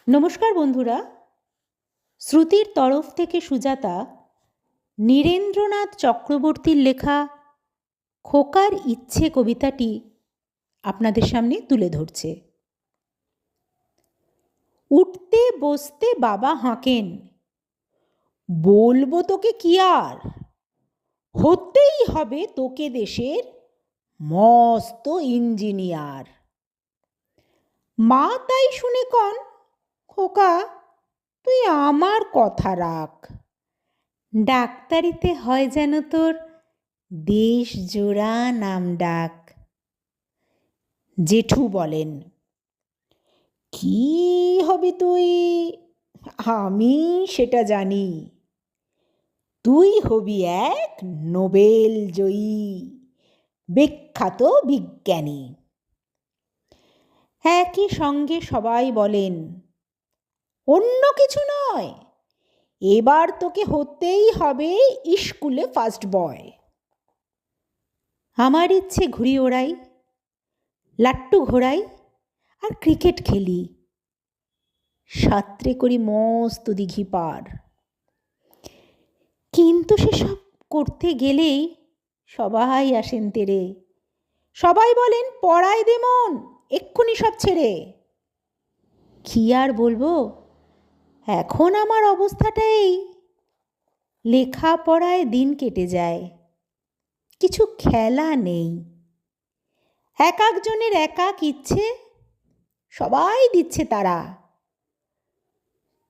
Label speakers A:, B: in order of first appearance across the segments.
A: নমস্কার বন্ধুরা, শ্রুতির তরফ থেকে সুজাতা নীরেন্দ্রনাথ চক্রবর্তীর লেখা খোকার ইচ্ছে কবিতাটি আপনাদের সামনে তুলে ধরছে। উঠতে বসতে বাবা হাঁকেন, বলবো তোকে কি আর, হতেই হবে তোকে দেশের মস্ত ইঞ্জিনিয়ার। মা তাই শুনে কন, খোকা তুই আমার কথা রাখ, ডাক্তারিতে হয় যেন তোর দেশ জোড়া নাম ডাক। জেঠু বলেন, কি হবি তুই? আমি সেটা জানি, তুই হবি এক নোবেল জয়ী বিখ্যাত বিজ্ঞানী। একই সঙ্গে সবাই বলেন, অন্য কিছু নয়, এবার তোকে হতেই হবে স্কুলে ফার্স্ট বয়। আমার ইচ্ছে ঘুড়ি ওড়াই, লাট্টু ঘোরাই আর ক্রিকেট খেলি, সাঁতরে করি মস্ত দিঘি পার। কিন্তু সেসব করতে গেলেই সবাই আসেন তেরে, সবাই বলেন পড়ায় দে মন, এক্ষুনি সব ছেড়ে। কি আর বলবো, এখন আমার অবস্থাটা এই, লেখাপড়ায় দিন কেটে যায়, কিছু খেলা নেই। এক একজনের এক এক ইচ্ছে, সবাই দিচ্ছে তারা,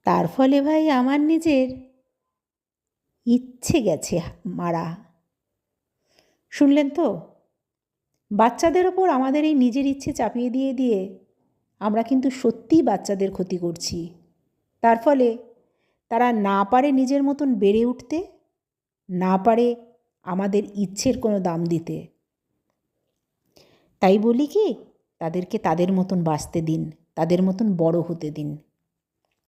A: তার ফলে ভাই আমার নিজের ইচ্ছে গেছে মারা। শুনলেন তো, বাচ্চাদের ওপর আমাদের এই নিজের ইচ্ছে চাপিয়ে দিয়ে দিয়ে আমরা কিন্তু সত্যিই বাচ্চাদের ক্ষতি করছি। তার ফলে তারা না পারে নিজের মতন বেড়ে উঠতে, না পারে আমাদের ইচ্ছের কোনো দাম দিতে। তাই বলি কি, তাদেরকে তাদের মতন বাঁচতে দিন, তাদের মতন বড় হতে দিন।